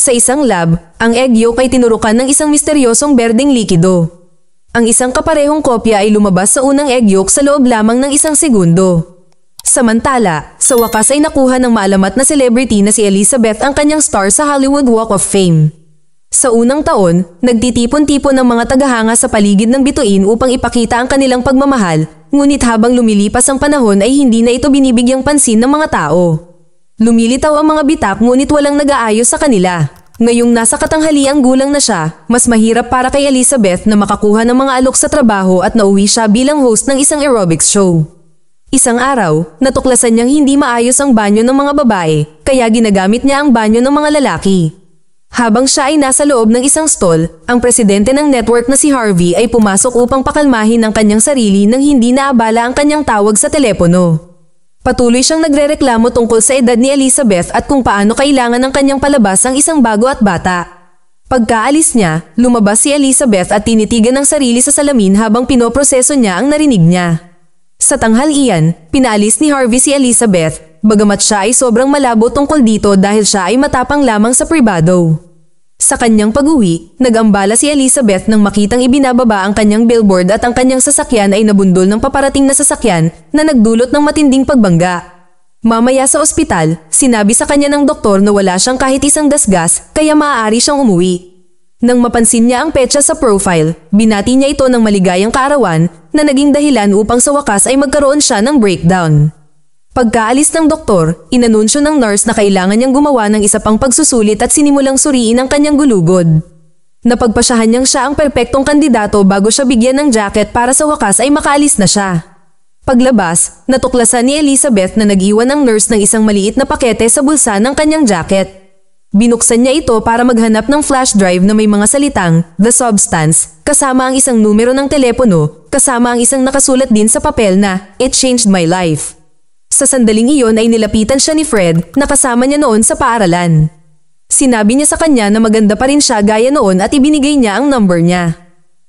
Sa isang lab, ang egg yolk ay tinurukan ng isang misteryosong berdeng likido. Ang isang kaparehong kopya ay lumabas sa unang egg yolk sa loob lamang ng isang segundo. Samantala, sa wakas ay nakuha ng maalamat na celebrity na si Elizabeth ang kanyang star sa Hollywood Walk of Fame. Sa unang taon, nagtitipon-tipon ng mga tagahanga sa paligid ng bituin upang ipakita ang kanilang pagmamahal, ngunit habang lumilipas ang panahon ay hindi na ito binibigyang pansin ng mga tao. Lumilitaw ang mga bitak ngunit walang nag-aayos sa kanila. Ngayong nasa katanghaliang gulang na siya, mas mahirap para kay Elizabeth na makakuha ng mga alok sa trabaho at nauwi siya bilang host ng isang aerobics show. Isang araw, natuklasan niyang hindi maayos ang banyo ng mga babae, kaya ginagamit niya ang banyo ng mga lalaki. Habang siya ay nasa loob ng isang stall, ang presidente ng network na si Harvey ay pumasok upang pakalmahin ang kanyang sarili nang hindi naabala ang kanyang tawag sa telepono. Patuloy siyang nagrereklamo tungkol sa edad ni Elizabeth at kung paano kailangan ng kanyang palabas ang isang bago at bata. Pagkaalis niya, lumabas si Elizabeth at tinitigan ang sarili sa salamin habang pinoproseso niya ang narinig niya. Sa tanghalian, pinaalis ni Harvey si Elizabeth, bagamat siya ay sobrang malabo tungkol dito dahil siya ay matapang lamang sa pribado. Sa kanyang pag-uwi, nag-ambala si Elizabeth nang makitang ibinababa ang kanyang billboard at ang kanyang sasakyan ay nabundol ng paparating na sasakyan na nagdulot ng matinding pagbangga. Mamaya sa ospital, sinabi sa kanya ng doktor na wala siyang kahit isang dasgas kaya maaari siyang umuwi. Nang mapansin niya ang petsa sa profile, binati niya ito ng maligayang kaarawan na naging dahilan upang sa wakas ay magkaroon siya ng breakdown. Pagkaalis ng doktor, inanunsyo ng nurse na kailangan niyang gumawa ng isa pang pagsusulit at sinimulang suriin ang kanyang gulugod. Napagpasyahan niyang siya ang perpektong kandidato bago siya bigyan ng jacket para sa wakas ay makaalis na siya. Paglabas, natuklasan ni Elizabeth na nag-iwan ang nurse ng isang maliit na pakete sa bulsa ng kanyang jacket. Binuksan niya ito para maghanap ng flash drive na may mga salitang The Substance, kasama ang isang numero ng telepono, kasama ang isang nakasulat din sa papel na It Changed My Life. Sa sandaling iyon ay nilapitan siya ni Fred na kasama niya noon sa paaralan. Sinabi niya sa kanya na maganda pa rin siya gaya noon at ibinigay niya ang number niya.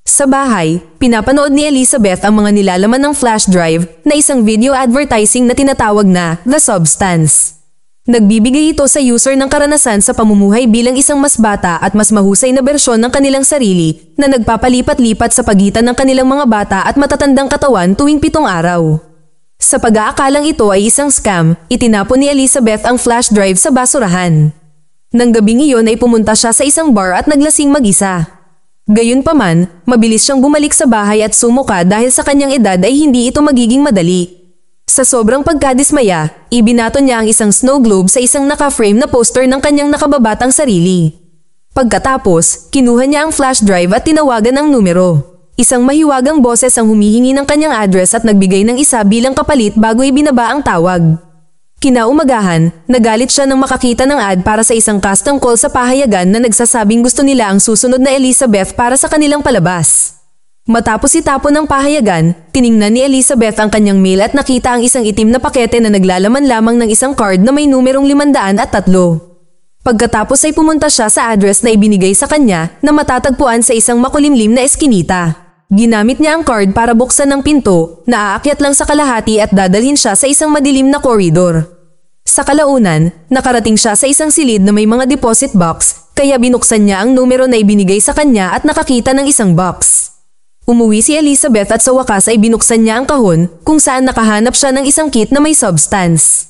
Sa bahay, pinapanood ni Elizabeth ang mga nilalaman ng flash drive na isang video advertising na tinatawag na The Substance. Nagbibigay ito sa user ng karanasan sa pamumuhay bilang isang mas bata at mas mahusay na bersyon ng kanilang sarili na nagpapalipat-lipat sa pagitan ng kanilang mga bata at matatandang katawan tuwing 7 araw. Sa pag-aakalang ito ay isang scam, itinapon ni Elizabeth ang flash drive sa basurahan. Nang gabing iyon ay pumunta siya sa isang bar at naglasing mag-isa. Gayunpaman, mabilis siyang bumalik sa bahay at sumuka dahil sa kanyang edad ay hindi ito magiging madali. Sa sobrang pagkadismaya, ibinato niya ang isang snow globe sa isang naka-frame na poster ng kanyang nakababatang sarili. Pagkatapos, kinuha niya ang flash drive at tinawagan ang numero. Isang mahiwagang boses ang humihingi ng kanyang address at nagbigay ng isa bilang kapalit bago ibinaba ang tawag. Kinaumagahan, nagalit siya nang makakita ng ad para sa isang custom call sa pahayagan na nagsasabing gusto nila ang susunod na Elizabeth para sa kanilang palabas. Matapos itapon ng pahayagan, tiningnan ni Elizabeth ang kanyang mail at nakita ang isang itim na pakete na naglalaman lamang ng isang card na may numerong 503. Pagkatapos ay pumunta siya sa address na ibinigay sa kanya na matatagpuan sa isang makulimlim na eskinita. Ginamit niya ang card para buksan ang pinto, na aakyat lang sa kalahati at dadalhin siya sa isang madilim na koridor. Sa kalaunan, nakarating siya sa isang silid na may mga deposit box, kaya binuksan niya ang numero na ibinigay sa kanya at nakakita ng isang box. Umuwi si Elizabeth at sa wakas ay binuksan niya ang kahon kung saan nakahanap siya ng isang kit na may substance.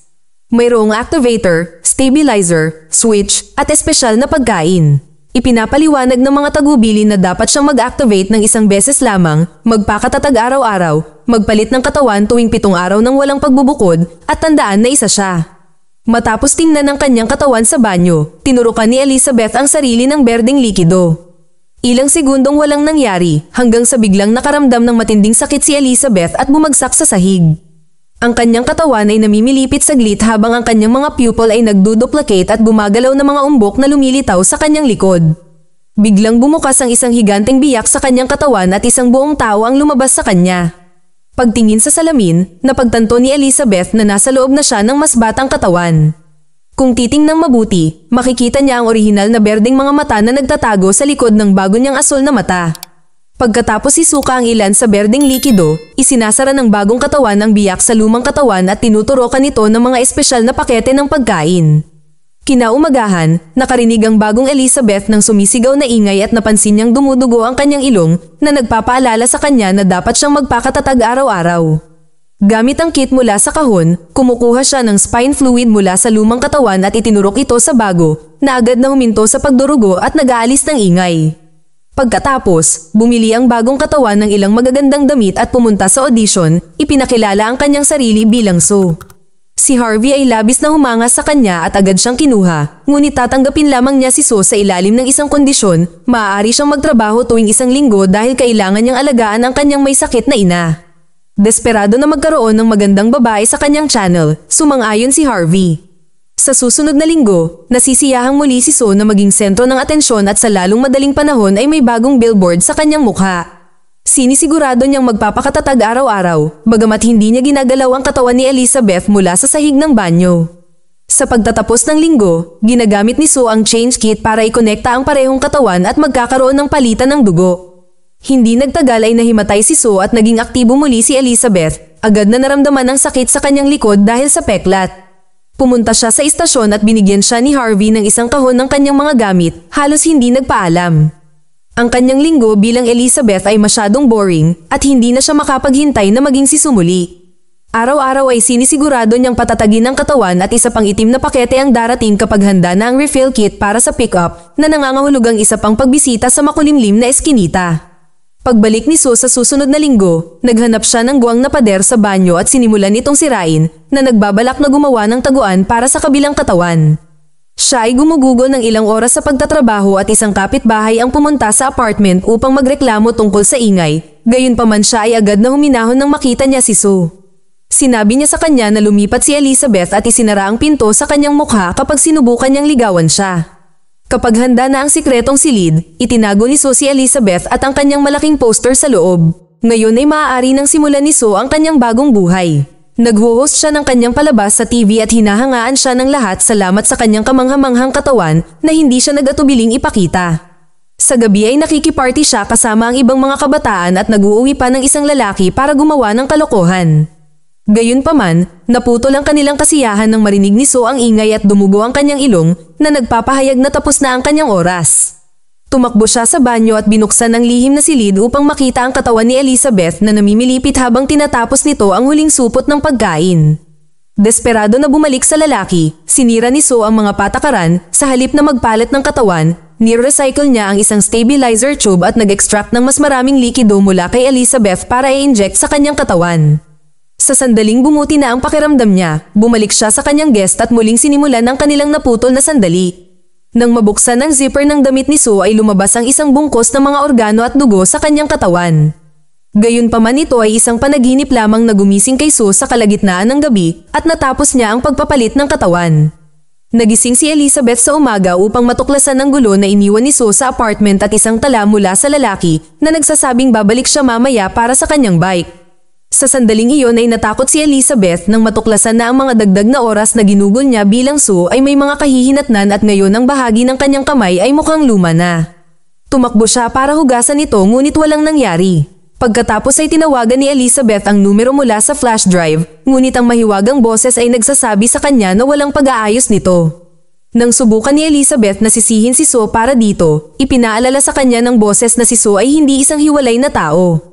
Mayroong activator, stabilizer, switch at espesyal na pagkain. Ipinapaliwanag ng mga tagubili na dapat siyang mag-activate ng isang beses lamang, magpakatatag araw-araw, magpalit ng katawan tuwing 7 araw ng walang pagbubukod at tandaan na isa siya. Matapos tingnan ang kanyang katawan sa banyo, tinurukan ni Elizabeth ang sarili ng berdeng likido. Ilang segundong walang nangyari hanggang sa biglang nakaramdam ng matinding sakit si Elizabeth at bumagsak sa sahig. Ang kanyang katawan ay namimilipit saglit habang ang kanyang mga pupil ay nagduduplicate at gumagalaw na mga umbok na lumilitaw sa kanyang likod. Biglang bumukas ang isang higanteng biyak sa kanyang katawan at isang buong tao ang lumabas sa kanya. Pagtingin sa salamin, napagtanto ni Elizabeth na nasa loob na siya ng mas batang katawan. Kung titingnang mabuti, makikita niya ang orihinal na berdeng mga mata na nagtatago sa likod ng bago niyang asul na mata. Pagkatapos isuka ang ilan sa berdeng likido, isinasara ng bagong katawan ang biyak sa lumang katawan at tinuturokan ito ng mga espesyal na pakete ng pagkain. Kinaumagahan, nakarinig ang bagong Elizabeth ng sumisigaw na ingay at napansin niyang dumudugo ang kanyang ilong na nagpapaalala sa kanya na dapat siyang magpakatatag araw-araw. Gamit ang kit mula sa kahon, kumukuha siya ng spine fluid mula sa lumang katawan at itinurok ito sa bago, na agad na huminto sa pagdurugo at nag-aalis ng ingay. Pagkatapos, bumili ang bagong katawan ng ilang magagandang damit at pumunta sa audition, ipinakilala ang kanyang sarili bilang Sue. Si Harvey ay labis na humanga sa kanya at agad siyang kinuha, ngunit tatanggapin lamang niya si Sue sa ilalim ng isang kondisyon, maaari siyang magtrabaho tuwing 1 linggo dahil kailangan niyang alagaan ang kanyang may sakit na ina. Desperado na magkaroon ng magandang babae sa kanyang channel, sumang-ayon si Harvey. Sa susunod na linggo, nasisiyahang muli si Sue na maging sentro ng atensyon at sa lalong madaling panahon ay may bagong billboard sa kanyang mukha. Sinisigurado niyang magpapakatatag araw-araw, bagamat hindi niya ginagalaw ang katawan ni Elizabeth mula sa sahig ng banyo. Sa pagtatapos ng linggo, ginagamit ni Sue ang change kit para ikonekta ang parehong katawan at magkakaroon ng palitan ng dugo. Hindi nagtagal ay nahimatay si Sue at naging aktibo muli si Elizabeth. Agad na naramdaman ang sakit sa kanyang likod dahil sa peklat. Pumunta siya sa istasyon at binigyan siya ni Harvey ng isang kahon ng kanyang mga gamit, halos hindi nagpaalam. Ang kanyang linggo bilang Elizabeth ay masyadong boring at hindi na siya makapaghintay na maging si Sumuli. Araw-araw ay sinisigurado niyang patatagin ang katawan at isa pang itim na pakete ang darating kapag handa na ang refill kit para sa pick-up na nangangahulugang isa pang pagbisita sa makulimlim na eskinita. Pagbalik ni Sue sa susunod na linggo, naghanap siya ng guwang na pader sa banyo at sinimulan itong sirain na nagbabalak na gumawa ng taguan para sa kabilang katawan. Siya ay gumugugo ng ilang oras sa pagtatrabaho at isang kapitbahay ang pumunta sa apartment upang magreklamo tungkol sa ingay, gayunpaman siya ay agad na huminahon nang makita niya si Sue. Sinabi niya sa kanya na lumipat si Elizabeth at isinara ang pinto sa kanyang mukha kapag sinubukan niyang ligawan siya. Kapag handa na ang sikretong silid, itinago ni Sue si Elizabeth at ang kanyang malaking poster sa loob. Ngayon ay maaari nang simulan ni Sue ang kanyang bagong buhay. Nagho-host siya ng kanyang palabas sa TV at hinahangaan siya ng lahat salamat sa kanyang kamanghamanghang katawan na hindi siya nag-atubiling ipakita. Sa gabi ay nakikiparty siya kasama ang ibang mga kabataan at nag-uuwi pa ng isang lalaki para gumawa ng kalokohan. Gayunpaman, naputol ang kanilang kasiyahan nang marinig ni Sue ang ingay at dumugo ang kanyang ilong na nagpapahayag na tapos na ang kanyang oras. Tumakbo siya sa banyo at binuksan ang lihim na silid upang makita ang katawan ni Elizabeth na namimilipit habang tinatapos nito ang huling supot ng pagkain. Desperado na bumalik sa lalaki, sinira ni Sue ang mga patakaran sa halip na magpalit ng katawan, ni-recycle niya ang isang stabilizer tube at nag-extract ng mas maraming likido mula kay Elizabeth para i-inject sa kanyang katawan. Sa sandaling bumuti na ang pakiramdam niya, bumalik siya sa kanyang guest at muling sinimulan ang kanilang naputol na sandali. Nang mabuksan ang zipper ng damit ni Sue ay lumabas ang isang bungkos ng mga organo at dugo sa kanyang katawan. Gayunpaman ito ay isang panaginip lamang na gumising kay Sue sa kalagitnaan ng gabi at natapos niya ang pagpapalit ng katawan. Nagising si Elizabeth sa umaga upang matuklasan ang gulo na iniwan ni Sue sa apartment at isang tala mula sa lalaki na nagsasabing babalik siya mamaya para sa kanyang bike. Sa sandaling iyon ay natakot si Elizabeth nang matuklasan na ang mga dagdag na oras na ginugol niya bilang Sue ay may mga kahihinatnan at ngayon ang bahagi ng kanyang kamay ay mukhang luma na. Tumakbo siya para hugasan ito ngunit walang nangyari. Pagkatapos ay tinawagan ni Elizabeth ang numero mula sa flash drive, ngunit ang mahiwagang boses ay nagsasabi sa kanya na walang pag-aayos nito. Nang subukan ni Elizabeth na sisihin si Sue para dito, ipinaalala sa kanya ng boses na si Sue ay hindi isang hiwalay na tao.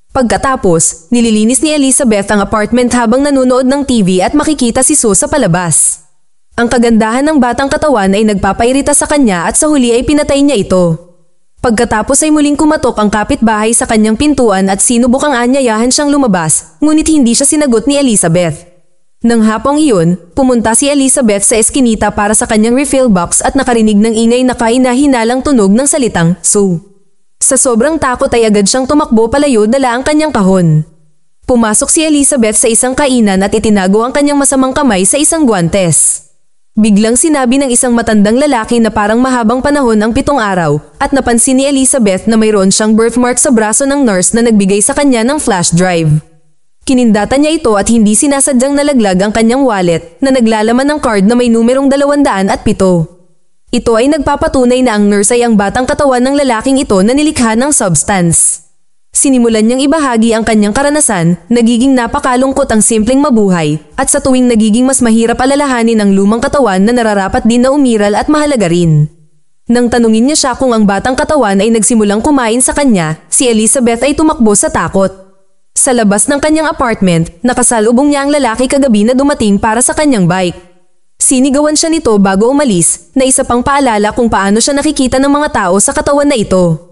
Pagkatapos, nililinis ni Elizabeth ang apartment habang nanonood ng TV at makikita si Sue sa palabas. Ang kagandahan ng batang katawan ay nagpapairita sa kanya at sa huli ay pinatay niya ito. Pagkatapos ay muling kumatok ang kapitbahay sa kanyang pintuan at sinubukang anyayahan siyang lumabas, ngunit hindi siya sinagot ni Elizabeth. Nang hapong iyon, pumunta si Elizabeth sa eskinita para sa kanyang refill box at nakarinig ng ingay na kahina-hinalang tunog ng salitang Sue. Sa sobrang takot ay agad siyang tumakbo palayo dala ang kanyang kahon. Pumasok si Elizabeth sa isang kainan at itinago ang kanyang masamang kamay sa isang guwantes. Biglang sinabi ng isang matandang lalaki na parang mahabang panahon ang 7 araw at napansin ni Elizabeth na mayroon siyang birthmark sa braso ng nurse na nagbigay sa kanya ng flash drive. Kinindata niya ito at hindi sinasadyang nalaglag ang kanyang wallet na naglalaman ng card na may numerong 207. Ito ay nagpapatunay na ang nurse ay ang batang katawan ng lalaking ito na nilikha ng substance. Sinimulan niyang ibahagi ang kanyang karanasan, nagiging napakalungkot ang simpleng mabuhay, at sa tuwing nagiging mas mahirap alalahanin ang lumang katawan na nararapat din na umiral at mahalaga rin. Nang tanungin niya siya kung ang batang katawan ay nagsimulang kumain sa kanya, si Elizabeth ay tumakbo sa takot. Sa labas ng kanyang apartment, nakasalubong niya ang lalaki kagabi na dumating para sa kanyang bike. Sinigawan siya nito bago umalis, na isa pang paalala kung paano siya nakikita ng mga tao sa katawan na ito.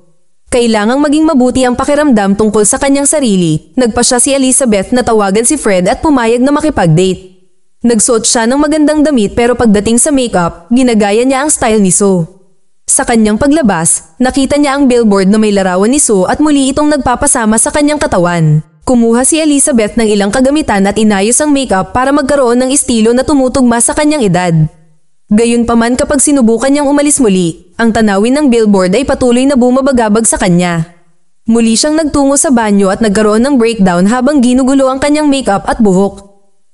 Kailangang maging mabuti ang pakiramdam tungkol sa kanyang sarili. Nagpasya si Elizabeth na tawagan si Fred at pumayag na makipag-date. Nagsuot siya ng magandang damit pero pagdating sa makeup, ginagaya niya ang style ni So. Sa kanyang paglabas, nakita niya ang billboard na may larawan ni So at muli itong nagpapasama sa kanyang katawan. Kumuha si Elizabeth ng ilang kagamitan at inayos ang makeup para magkaroon ng estilo na tumutugma sa kanyang edad. Gayunpaman kapag sinubukan niyang umalis muli, ang tanawin ng billboard ay patuloy na bumabagabag sa kanya. Muli siyang nagtungo sa banyo at nagkaroon ng breakdown habang ginugulo ang kanyang makeup at buhok.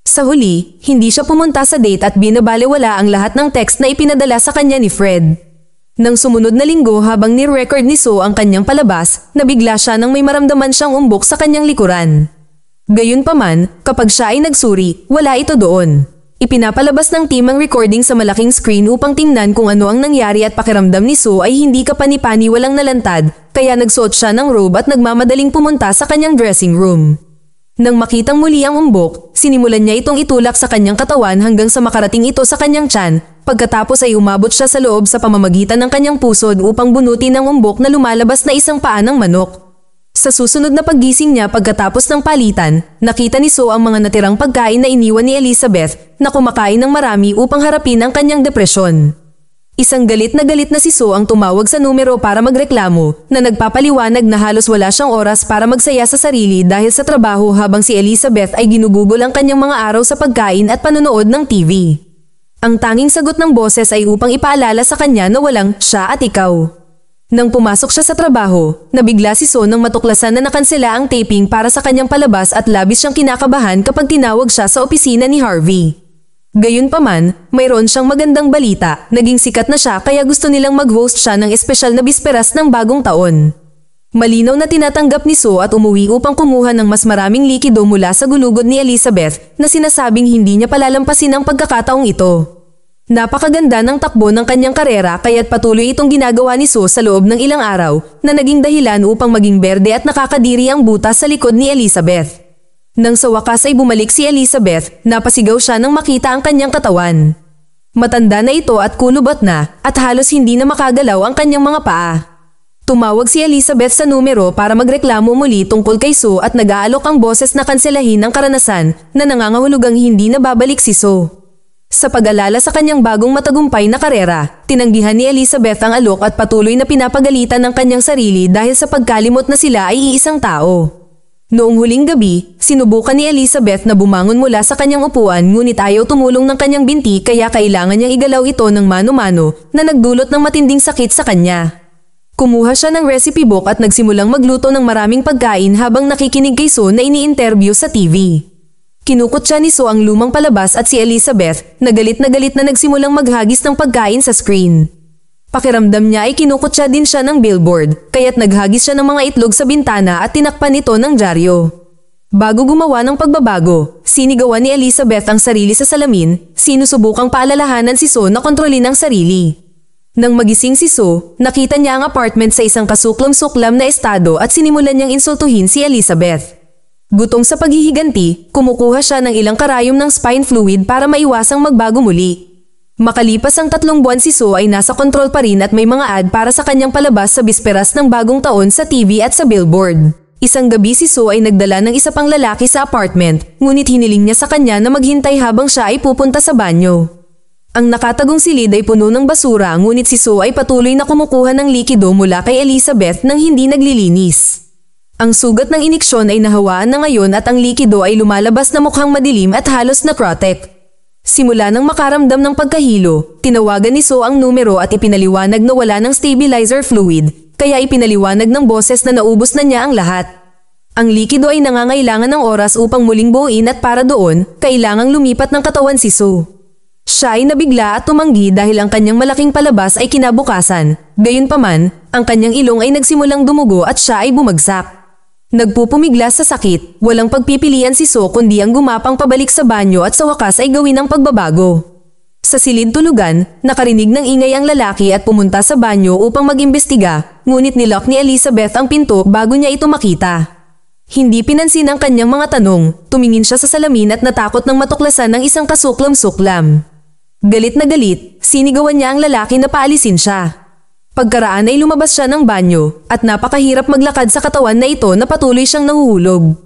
Sa huli, hindi siya pumunta sa date at binabalewala ang lahat ng text na ipinadala sa kanya ni Fred. Nang sumunod na linggo habang ni-record ni So ang kanyang palabas, nabigla siya nang may maramdaman siyang umbok sa kanyang likuran. Gayunpaman, kapag siya ay nagsuri, wala ito doon. Ipinapalabas ng team ang recording sa malaking screen upang tingnan kung ano ang nangyari at pakiramdam ni So ay hindi kapani-pani walang nalantad, kaya nagsuot siya ng robe at nagmamadaling pumunta sa kanyang dressing room. Nang makitang muli ang umbok, sinimulan niya itong itulak sa kanyang katawan hanggang sa makarating ito sa kanyang tiyan, pagkatapos ay umabot siya sa loob sa pamamagitan ng kanyang pusod upang bunutin ang umbok na lumalabas na isang paa ng manok. Sa susunod na paggising niya pagkatapos ng palitan, nakita ni So ang mga natirang pagkain na iniwan ni Elizabeth na kumakain ng marami upang harapin ang kanyang depresyon. Isang galit na si So ang tumawag sa numero para magreklamo na nagpapaliwanag na halos wala siyang oras para magsaya sa sarili dahil sa trabaho habang si Elizabeth ay ginugugol ang kanyang mga araw sa pagkain at panonood ng TV. Ang tanging sagot ng boses ay upang ipaalala sa kanya na walang siya at ikaw. Nang pumasok siya sa trabaho, nabigla si So nang matuklasan na nakansela ang taping para sa kanyang palabas at labis siyang kinakabahan kapag tinawag siya sa opisina ni Harvey. Gayunpaman, mayroon siyang magandang balita, naging sikat na siya kaya gusto nilang mag-host siya ng espesyal na bisperas ng bagong taon. Malinaw na tinatanggap ni So at umuwi upang kumuha ng mas maraming likido mula sa gulugod ni Elizabeth na sinasabing hindi niya palalampasin ang pagkakataong ito. Napakaganda ng takbo ng kanyang karera kaya't patuloy itong ginagawa ni So sa loob ng ilang araw na naging dahilan upang maging berde at nakakadiri ang butas sa likod ni Elizabeth. Nang sa wakas ay bumalik si Elizabeth, napasigaw siya nang makita ang kanyang katawan. Matanda na ito at kulubot na at halos hindi na makagalaw ang kanyang mga paa. Tumawag si Elizabeth sa numero para magreklamo muli tungkol kay So at nag-aalok ang boses na kanselahin ang karanasan na nangangahulugang hindi na babalik si So. Sa pag-alala sa kanyang bagong matagumpay na karera, tinanggihan ni Elizabeth ang alok at patuloy na pinapagalitan ng kanyang sarili dahil sa pagkalimot na sila ay iisang tao. Noong huling gabi, sinubukan ni Elizabeth na bumangon mula sa kanyang upuan ngunit ayaw tumulong ng kanyang binti kaya kailangan niyang igalaw ito ng mano-mano na nagdulot ng matinding sakit sa kanya. Kumuha siya ng recipe book at nagsimulang magluto ng maraming pagkain habang nakikinig kay So na ini-interview sa TV. Kinukutya ni So ang lumang palabas at si Elizabeth, na galit na nagsimulang maghagis ng pagkain sa screen. Pakiramdam niya ay kinukutya din siya ng billboard, kaya't naghagis siya ng mga itlog sa bintana at tinakpan ito ng dyaryo. Bago gumawa ng pagbabago, sinigawan ni Elizabeth ang sarili sa salamin, sinusubukang paalalahanan si So na kontrolin ang sarili. Nang magising si So, nakita niya ang apartment sa isang kasuklam-suklam na estado at sinimulan niyang insultuhin si Elizabeth. Gutong sa paghihiganti, kumukuha siya ng ilang karayom ng spine fluid para maiwasang magbago muli. Makalipas ang 3 buwan si So ay nasa kontrol pa rin at may mga ad para sa kanyang palabas sa bisperas ng bagong taon sa TV at sa billboard. Isang gabi si So ay nagdala ng isa pang lalaki sa apartment, ngunit hiniling niya sa kanya na maghintay habang siya ay pupunta sa banyo. Ang nakatagong silid ay puno ng basura ngunit si So ay patuloy na kumukuha ng likido mula kay Elizabeth nang hindi naglilinis. Ang sugat ng iniksyon ay nahawaan na ngayon at ang likido ay lumalabas na mukhang madilim at halos necrotic. Simula nang makaramdam ng pagkahilo, tinawagan ni So ang numero at ipinaliwanag na wala ng stabilizer fluid, kaya ipinaliwanag ng boses na naubos na niya ang lahat. Ang likido ay nangangailangan ng oras upang muling buuin at para doon, kailangang lumipat ng katawan si So. Siya ay nabigla at tumanggi dahil ang kanyang malaking palabas ay kinabukasan. Gayunpaman, ang kanyang ilong ay nagsimulang dumugo at siya ay bumagsak. Nagpupumiglas sa sakit, walang pagpipilian si So kundi ang gumapang pabalik sa banyo at sa wakas ay gawin ang pagbabago. Sa silid tulugan, nakarinig ng ingay ang lalaki at pumunta sa banyo upang mag-imbestiga, ngunit nilock ni Elizabeth ang pinto bago niya ito makita. Hindi pinansin ang kanyang mga tanong, tumingin siya sa salamin at natakot nang matuklasan ng isang kasuklam-suklam. Galit na galit, sinigawan niya ang lalaki na paalisin siya. Pagkaraan ay lumabas siya ng banyo at napakahirap maglakad sa katawan na ito na patuloy siyang nahuhulog.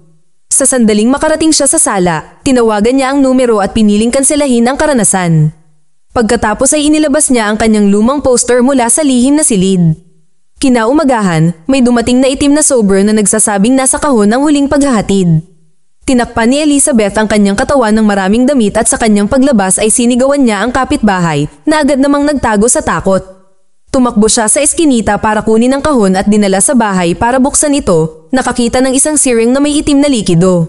Sa sandaling makarating siya sa sala, tinawagan niya ang numero at piniling kanselahin ang karanasan. Pagkatapos ay inilabas niya ang kanyang lumang poster mula sa lihim na silid. Kinaumagahan, may dumating na itim na sober na nagsasabing nasa kahon ang huling paghahatid. Tinakpan ni Elizabeth ang kanyang katawan ng maraming damit at sa kanyang paglabas ay sinigawan niya ang kapitbahay na agad namang nagtago sa takot. Tumakbo siya sa eskinita para kunin ang kahon at dinala sa bahay para buksan ito, nakakita ng isang siring na may itim na likido.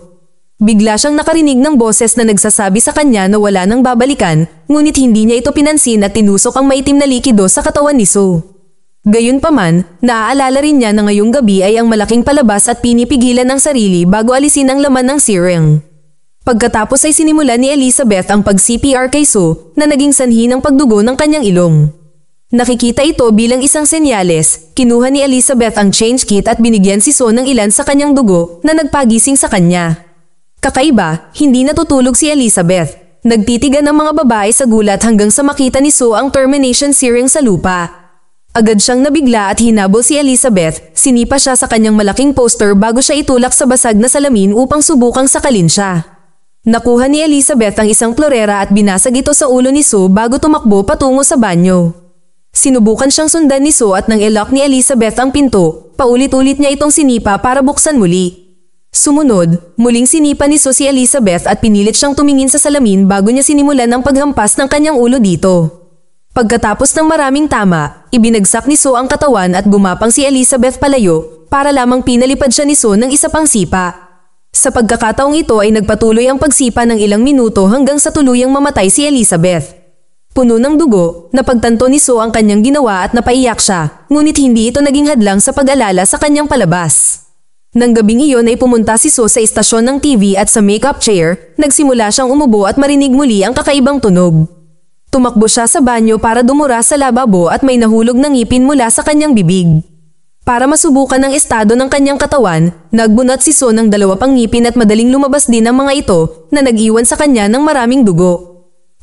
Bigla siyang nakarinig ng boses na nagsasabi sa kanya na wala nang babalikan, ngunit hindi niya ito pinansin at tinusok ang maitim na likido sa katawan ni So. Gayunpaman, naaalala rin niya na ngayong gabi ay ang malaking palabas at pinipigilan ang sarili bago alisin ang laman ng siring. Pagkatapos ay sinimula ni Elizabeth ang pag-CPR kay So na naging sanhi ng pagdugo ng kanyang ilong. Nakikita ito bilang isang senyales, kinuha ni Elizabeth ang change kit at binigyan si So ng ilan sa kanyang dugo na nagpagising sa kanya. Kakaiba, hindi natutulog si Elizabeth. Nagtitigan ang mga babae sa gulat hanggang sa makita ni So ang termination searing sa lupa. Agad siyang nabigla at hinabol si Elizabeth, sinipa siya sa kanyang malaking poster bago siya itulak sa basag na salamin upang subukang sakalin siya. Nakuha ni Elizabeth ang isang plorera at binasag ito sa ulo ni So bago tumakbo patungo sa banyo. Sinubukan siyang sundan ni So at nang ilock ni Elizabeth ang pinto, paulit-ulit niya itong sinipa para buksan muli. Sumunod, muling sinipa ni So si Elizabeth at pinilit siyang tumingin sa salamin bago niya sinimulan ang paghampas ng kanyang ulo dito. Pagkatapos ng maraming tama, ibinagsak ni So ang katawan at gumapang si Elizabeth palayo para lamang pinalipad siya ni So ng isa pang sipa. Sa pagkakataong ito ay nagpatuloy ang pagsipa ng ilang minuto hanggang sa tuluyang mamatay si Elizabeth. Puno ng dugo, napagtanto ni So ang kanyang ginawa at napaiyak siya, ngunit hindi ito naging hadlang sa pag-alala sa kanyang palabas. Nang gabing iyon ay pumunta si So sa istasyon ng TV at sa makeup chair, nagsimula siyang umubo at marinig muli ang kakaibang tunog. Tumakbo siya sa banyo para dumura sa lababo at may nahulog na ngipin mula sa kanyang bibig. Para masubukan ang estado ng kanyang katawan, nagbunot si So ng 2 pang ngipin at madaling lumabas din ang mga ito na nag-iwan sa kanya ng maraming dugo.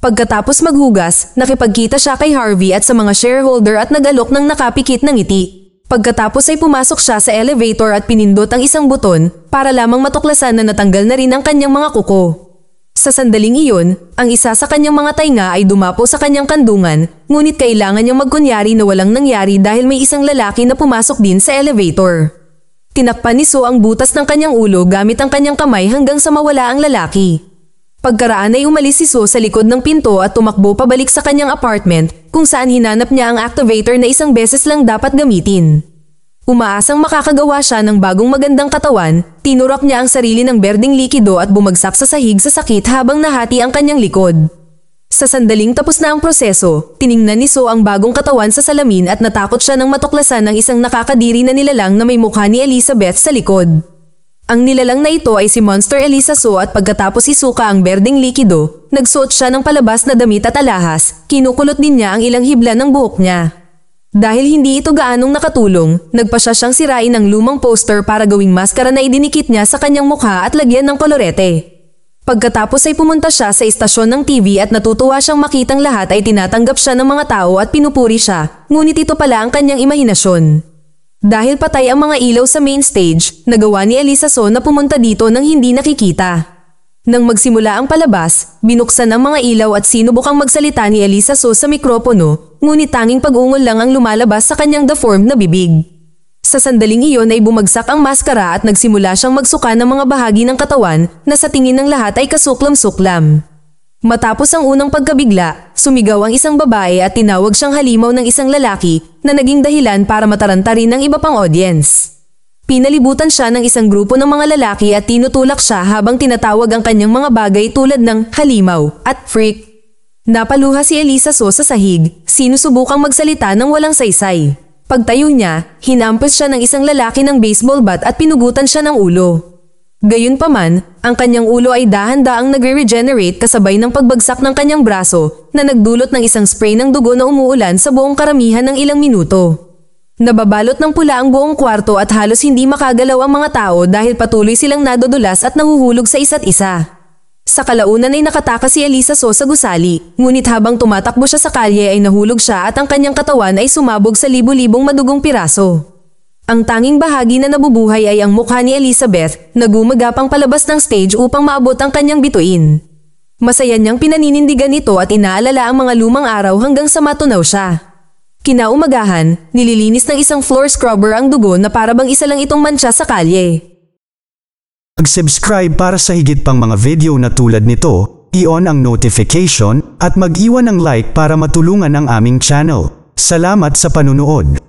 Pagkatapos maghugas, nakipagkita siya kay Harvey at sa mga shareholder at nag-alok ng nakapikit ng ngiti. Pagkatapos ay pumasok siya sa elevator at pinindot ang isang buton para lamang matuklasan na natanggal na rin ang kanyang mga kuko. Sa sandaling iyon, ang isa sa kanyang mga tainga ay dumapo sa kanyang kandungan, ngunit kailangan niyang magkunyari na walang nangyari dahil may isang lalaki na pumasok din sa elevator. Tinakpan ni So ang butas ng kanyang ulo gamit ang kanyang kamay hanggang sa mawala ang lalaki. Pagkaraan ay umalis si So sa likod ng pinto at tumakbo pabalik sa kanyang apartment kung saan hinanap niya ang activator na isang beses lang dapat gamitin. Umaasang makakagawa siya ng bagong magandang katawan, tinurak niya ang sarili ng berdeng likido at bumagsak sa sahig sa sakit habang nahati ang kanyang likod. Sa sandaling tapos na ang proseso, tiningnan ni So ang bagong katawan sa salamin at natakot siya nang matuklasan ng isang nakakadiri na nilalang na may mukha ni Elizabeth sa likod. Ang nilalang na ito ay si Monster Elisa So at pagkatapos isuka ang berdeng likido, nagsuot siya ng palabas na damit at alahas, kinukulot din niya ang ilang hibla ng buhok niya. Dahil hindi ito gaanong nakatulong, nagpa siya siyang sirain ng lumang poster para gawing maskara na idinikit niya sa kanyang mukha at lagyan ng kolorete. Pagkatapos ay pumunta siya sa istasyon ng TV at natutuwa siyang makitang lahat ay tinatanggap siya ng mga tao at pinupuri siya, ngunit ito pala ang kanyang imahinasyon. Dahil patay ang mga ilaw sa main stage, nagawa ni Elisa So na pumunta dito nang hindi nakikita. Nang magsimula ang palabas, binuksan ang mga ilaw at sinubukang magsalita ni Elisa So sa mikropono, ngunit tanging pag-ungol lang ang lumalabas sa kanyang deformed na bibig. Sa sandaling iyon ay bumagsak ang maskara at nagsimula siyang magsuka ng mga bahagi ng katawan na sa tingin ng lahat ay kasuklam-suklam. Matapos ang unang pagkabigla, sumigaw ang isang babae at tinawag siyang halimaw ng isang lalaki na naging dahilan para mataranta rin ng iba pang audience. Pinalibutan siya ng isang grupo ng mga lalaki at tinutulak siya habang tinatawag ang kanyang mga bagay tulad ng halimaw at freak. Napaluha si Elisa So sa sahig, sinusubukang magsalita ng walang saysay. Pagtayo niya, hinampas siya ng isang lalaki ng baseball bat at pinugutan siya ng ulo. Gayunpaman, ang kanyang ulo ay dahan-daang nagre-regenerate kasabay ng pagbagsak ng kanyang braso na nagdulot ng isang spray ng dugo na umuulan sa buong karamihan ng ilang minuto. Nababalot ng pula ang buong kwarto at halos hindi makagalaw ang mga tao dahil patuloy silang nadudulas at nahuhulog sa isa't isa. Sa kalaunan ay nakatakas si Elisa So sa gusali, ngunit habang tumatakbo siya sa kalye ay nahulog siya at ang kanyang katawan ay sumabog sa libu-libong madugong piraso. Ang tanging bahagi na nabubuhay ay ang mukha ni Elizabeth na gumagapang palabas ng stage upang maabot ang kanyang bituin. Masaya niyang pinaninindigan ito at inaalala ang mga lumang araw hanggang sa matunaw siya. Kinaumagahan, nililinis ng isang floor scrubber ang dugo na parabang isa lang itong mantsa sa kalye. Mag-subscribe para sa higit pang mga video na tulad nito, i-on ang notification at mag-iwan ng like para matulungan ang aming channel. Salamat sa panunood.